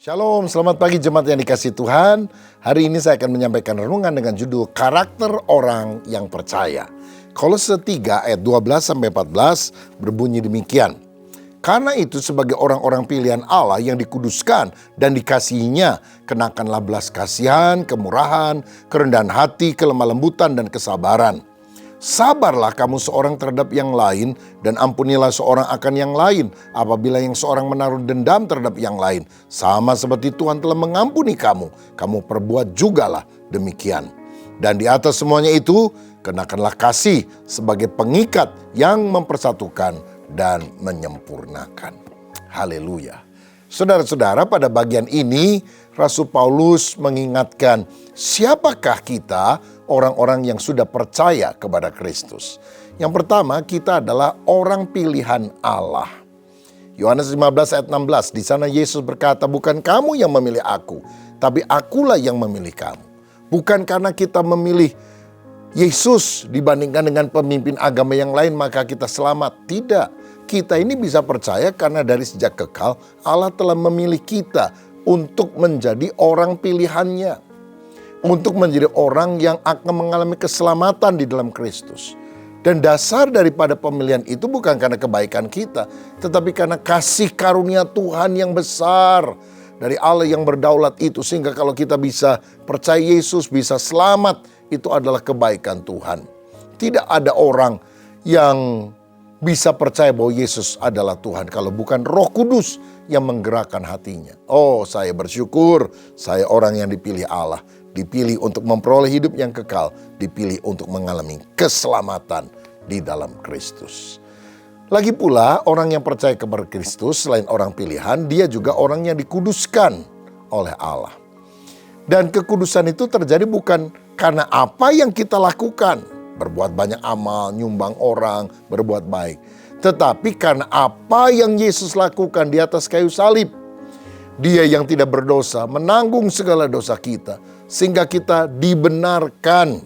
Shalom, selamat pagi jemaat yang dikasihi Tuhan. Hari ini saya akan menyampaikan renungan dengan judul Karakter Orang yang Percaya. Kolose 3 ayat 12-14 berbunyi demikian. Karena itu sebagai orang-orang pilihan Allah yang dikuduskan dan dikasihinya, kenakanlah belas kasihan, kemurahan, kerendahan hati, kelemah lembutan dan kesabaran. Sabarlah kamu seorang terhadap yang lain dan ampunilah seorang akan yang lain apabila yang seorang menaruh dendam terhadap yang lain. Sama seperti Tuhan telah mengampuni kamu, kamu perbuat jugalah demikian. Dan di atas semuanya itu, kenakanlah kasih sebagai pengikat yang mempersatukan dan menyempurnakan. Haleluya. Saudara-saudara, pada bagian ini Rasul Paulus mengingatkan siapakah kita orang-orang yang sudah percaya kepada Kristus. Yang pertama, kita adalah orang pilihan Allah. Yohanes 15 ayat 16, di sana Yesus berkata, bukan kamu yang memilih aku, tapi akulah yang memilih kamu. Bukan karena kita memilih Yesus dibandingkan dengan pemimpin agama yang lain maka kita selamat. Tidak, kita ini bisa percaya karena dari sejak kekal Allah telah memilih kita untuk menjadi orang pilihannya. Untuk menjadi orang yang akan mengalami keselamatan di dalam Kristus. Dan dasar daripada pemilihan itu bukan karena kebaikan kita, tetapi karena kasih karunia Tuhan yang besar dari Allah yang berdaulat itu. Sehingga kalau kita bisa percaya Yesus, bisa selamat, itu adalah kebaikan Tuhan. Tidak ada orang yang bisa percaya bahwa Yesus adalah Tuhan kalau bukan Roh Kudus yang menggerakkan hatinya. Oh, saya bersyukur saya orang yang dipilih Allah. Dipilih untuk memperoleh hidup yang kekal. Dipilih untuk mengalami keselamatan di dalam Kristus. Lagi pula orang yang percaya kepada Kristus selain orang pilihan, dia juga orang yang dikuduskan oleh Allah. Dan kekudusan itu terjadi bukan karena apa yang kita lakukan. Berbuat banyak amal, nyumbang orang, berbuat baik. Tetapi karena apa yang Yesus lakukan di atas kayu salib. Dia yang tidak berdosa menanggung segala dosa kita. Sehingga kita dibenarkan,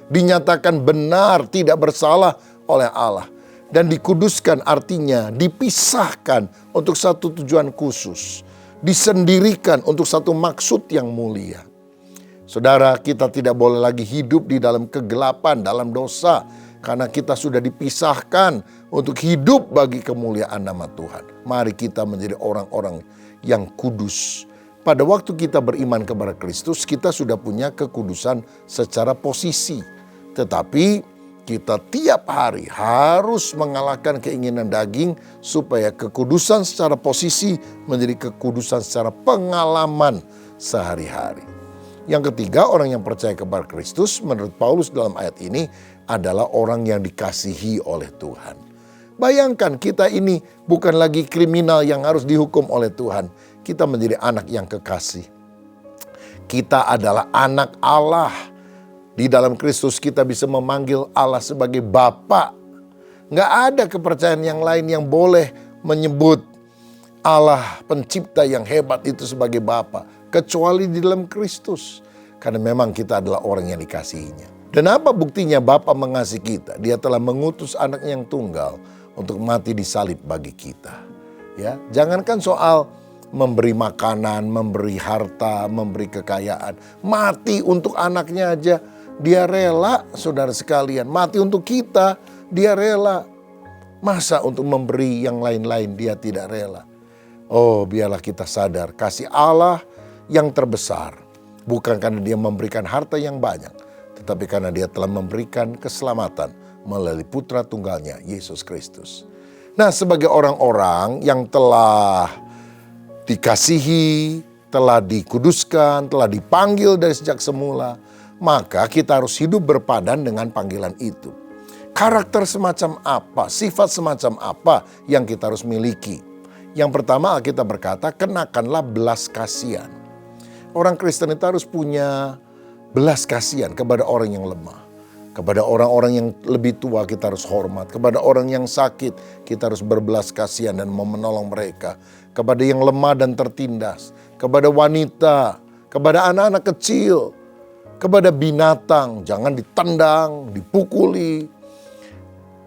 dinyatakan benar, tidak bersalah oleh Allah. Dan dikuduskan artinya dipisahkan untuk satu tujuan khusus. Disendirikan untuk satu maksud yang mulia. Saudara, kita tidak boleh lagi hidup di dalam kegelapan, dalam dosa. Karena kita sudah dipisahkan untuk hidup bagi kemuliaan nama Tuhan. Mari kita menjadi orang-orang yang kudus. Pada waktu kita beriman kepada Kristus, kita sudah punya kekudusan secara posisi. Tetapi kita tiap hari harus mengalahkan keinginan daging supaya kekudusan secara posisi menjadi kekudusan secara pengalaman sehari-hari. Yang ketiga, orang yang percaya kepada Kristus menurut Paulus dalam ayat ini adalah orang yang dikasihi oleh Tuhan. Bayangkan kita ini bukan lagi kriminal yang harus dihukum oleh Tuhan. Kita menjadi anak yang kekasih. Kita adalah anak Allah. Di dalam Kristus kita bisa memanggil Allah sebagai Bapa. Nggak ada kepercayaan yang lain yang boleh menyebut Allah pencipta yang hebat itu sebagai Bapa. Kecuali di dalam Kristus. Karena memang kita adalah orang yang dikasihinya. Dan apa buktinya Bapa mengasihi kita? Dia telah mengutus anak yang tunggal untuk mati di salib bagi kita. Ya, jangankan soal memberi makanan, memberi harta, memberi kekayaan. Mati untuk anaknya aja dia rela, saudara sekalian. Mati untuk kita, dia rela. Masa untuk memberi yang lain-lain dia tidak rela? Oh, biarlah kita sadar kasih Allah yang terbesar. Bukan karena dia memberikan harta yang banyak, tetapi karena dia telah memberikan keselamatan melalui putra tunggalnya, Yesus Kristus. Nah, sebagai orang-orang yang telah dikasihi, telah dikuduskan, telah dipanggil dari sejak semula, maka kita harus hidup berpadan dengan panggilan itu. Karakter semacam apa, sifat semacam apa yang kita harus miliki? Yang pertama, Alkitab berkata, kenakanlah belas kasihan. Orang Kristen itu harus punya belas kasihan kepada orang yang lemah. Kepada orang-orang yang lebih tua kita harus hormat. Kepada orang yang sakit kita harus berbelas kasihan dan menolong mereka. Kepada yang lemah dan tertindas. Kepada wanita, kepada anak-anak kecil. Kepada binatang, jangan ditendang, dipukuli.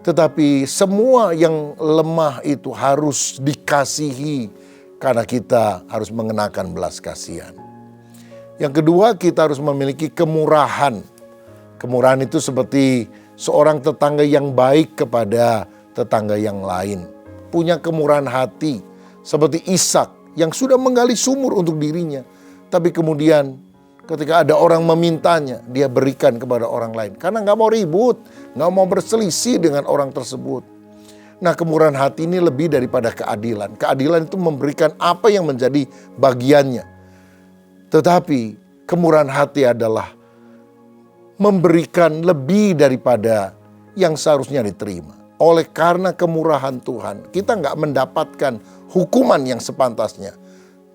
Tetapi semua yang lemah itu harus dikasihi. karena kita harus mengenakan belas kasihan. Yang kedua, kita harus memiliki kemurahan. Kemurahan itu seperti seorang tetangga yang baik kepada tetangga yang lain. Punya kemurahan hati, seperti Ishak yang sudah menggali sumur untuk dirinya. Tapi kemudian ketika ada orang memintanya, dia berikan kepada orang lain. Karena gak mau ribut, gak mau berselisih dengan orang tersebut. Nah, kemurahan hati ini lebih daripada keadilan. Keadilan itu memberikan apa yang menjadi bagiannya. Tetapi kemurahan hati adalah memberikan lebih daripada yang seharusnya diterima. Oleh karena kemurahan Tuhan, kita nggak mendapatkan hukuman yang sepantasnya.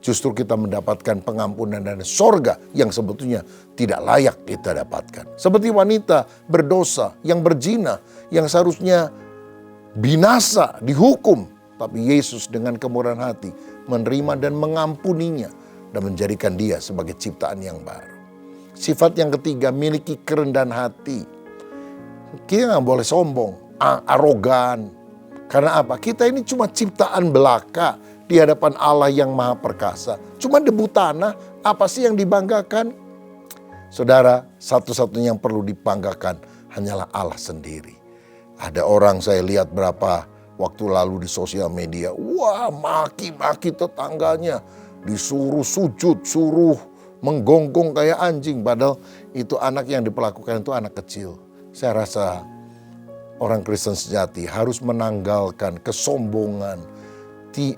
Justru kita mendapatkan pengampunan dan sorga yang sebetulnya tidak layak kita dapatkan. Seperti wanita berdosa yang berzina, yang seharusnya binasa, dihukum. Tapi Yesus dengan kemurahan hati menerima dan mengampuninya dan menjadikan dia sebagai ciptaan yang baru. Sifat yang ketiga, miliki kerendahan hati. Kita nggak boleh sombong, arogan. Karena apa? Kita ini cuma ciptaan belaka di hadapan Allah yang maha perkasa. Cuma debu tanah, apa sih yang dibanggakan? Saudara, satu-satunya yang perlu dibanggakan hanyalah Allah sendiri. Ada orang saya lihat berapa waktu lalu di sosial media. Wah, maki-maki tetangganya. Disuruh sujud, suruh menggonggong kayak anjing. Padahal itu anak yang diperlakukan itu anak kecil. Saya rasa orang Kristen sejati harus menanggalkan kesombongan,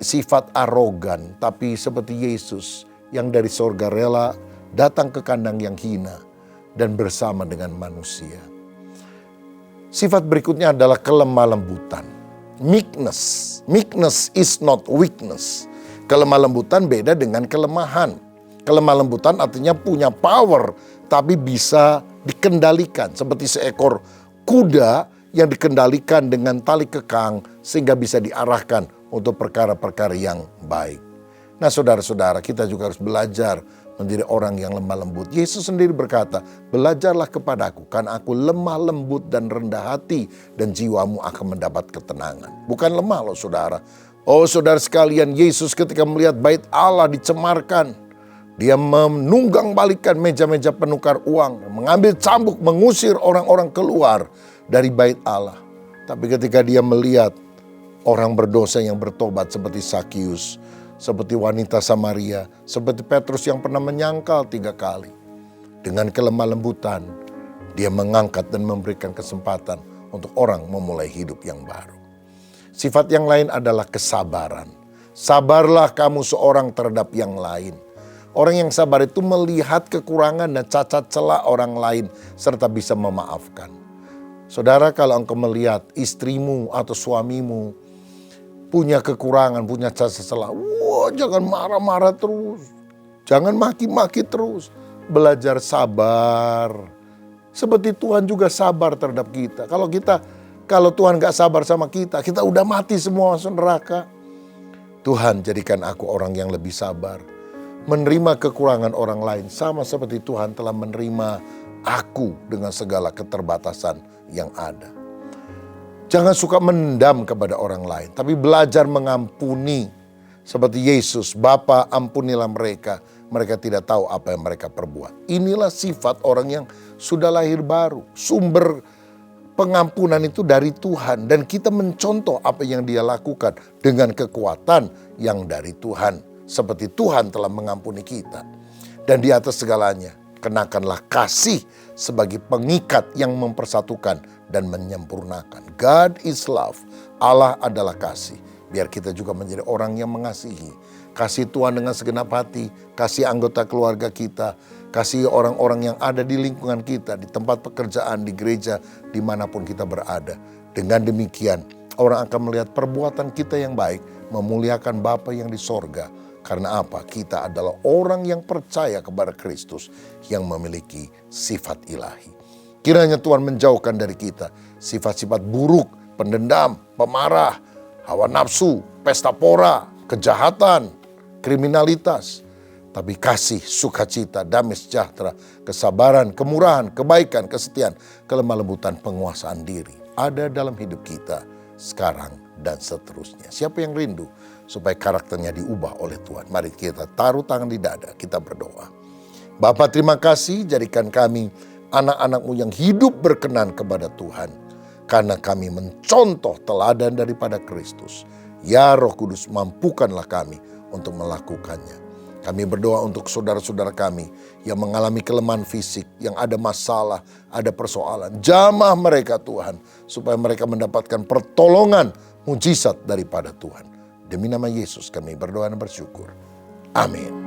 sifat arogan. Tapi seperti Yesus yang dari sorga rela datang ke kandang yang hina dan bersama dengan manusia. Sifat berikutnya adalah kelemah lembutan. Meekness. Meekness is not weakness. Kelemah lembutan beda dengan kelemahan. Kelemah lembutan artinya punya power, tapi bisa dikendalikan. Seperti seekor kuda yang dikendalikan dengan tali kekang sehingga bisa diarahkan untuk perkara-perkara yang baik. Nah, saudara-saudara, kita juga harus belajar menjadi orang yang lemah lembut. Yesus sendiri berkata, belajarlah kepadaku, karena aku lemah lembut dan rendah hati, dan jiwamu akan mendapat ketenangan. Bukan lemah loh saudara. Oh saudara sekalian, Yesus ketika melihat bait Allah dicemarkan, dia menunggang balikan meja-meja penukar uang, mengambil cambuk, mengusir orang-orang keluar dari bait Allah. Tapi ketika dia melihat orang berdosa yang bertobat seperti Sakius, seperti wanita Samaria, seperti Petrus yang pernah menyangkal 3 kali. Dengan kelemah lembutan, dia mengangkat dan memberikan kesempatan untuk orang memulai hidup yang baru. Sifat yang lain adalah kesabaran. Sabarlah kamu seorang terhadap yang lain. Orang yang sabar itu melihat kekurangan dan cacat celah orang lain serta bisa memaafkan. Saudara, kalau engkau melihat istrimu atau suamimu punya kekurangan, punya cacat celah, wah, jangan marah-marah terus. Jangan maki-maki terus. Belajar sabar. Seperti Tuhan juga sabar terhadap kita. Kalau Tuhan gak sabar sama kita udah mati semua masuk neraka. Tuhan, jadikan aku orang yang lebih sabar. Menerima kekurangan orang lain sama seperti Tuhan telah menerima aku dengan segala keterbatasan yang ada. Jangan suka mendam kepada orang lain, tapi belajar mengampuni. Seperti Yesus, Bapa ampunilah mereka, mereka tidak tahu apa yang mereka perbuat. Inilah sifat orang yang sudah lahir baru. Sumber pengampunan itu dari Tuhan, dan kita mencontoh apa yang dia lakukan dengan kekuatan yang dari Tuhan. Seperti Tuhan telah mengampuni kita. Dan di atas segalanya, kenakanlah kasih sebagai pengikat yang mempersatukan dan menyempurnakan. God is love. Allah adalah kasih. Biar kita juga menjadi orang yang mengasihi. Kasih Tuhan dengan segenap hati. Kasih anggota keluarga kita. Kasih orang-orang yang ada di lingkungan kita. Di tempat pekerjaan, di gereja, dimanapun kita berada. Dengan demikian, orang akan melihat perbuatan kita yang baik. Memuliakan Bapa yang di sorga. Karena apa? Kita adalah orang yang percaya kepada Kristus yang memiliki sifat ilahi. Kiranya Tuhan menjauhkan dari kita sifat-sifat buruk, pendendam, pemarah, hawa nafsu, pesta pora, kejahatan, kriminalitas. Tapi kasih, sukacita, damai sejahtera, kesabaran, kemurahan, kebaikan, kesetiaan, kelemah lembutan, penguasaan diri ada dalam hidup kita sekarang dan seterusnya. Siapa yang rindu supaya karakternya diubah oleh Tuhan. Mari kita taruh tangan di dada, kita berdoa. Bapa, terima kasih, jadikan kami anak-anak-Mu yang hidup berkenan kepada Tuhan. Karena kami mencontoh teladan daripada Kristus. Ya Roh Kudus, mampukanlah kami untuk melakukannya. Kami berdoa untuk saudara-saudara kami yang mengalami kelemahan fisik, yang ada masalah, ada persoalan. Jamah mereka Tuhan, supaya mereka mendapatkan pertolongan mujizat daripada Tuhan. Demi nama Yesus kami berdoa dan bersyukur. Amin.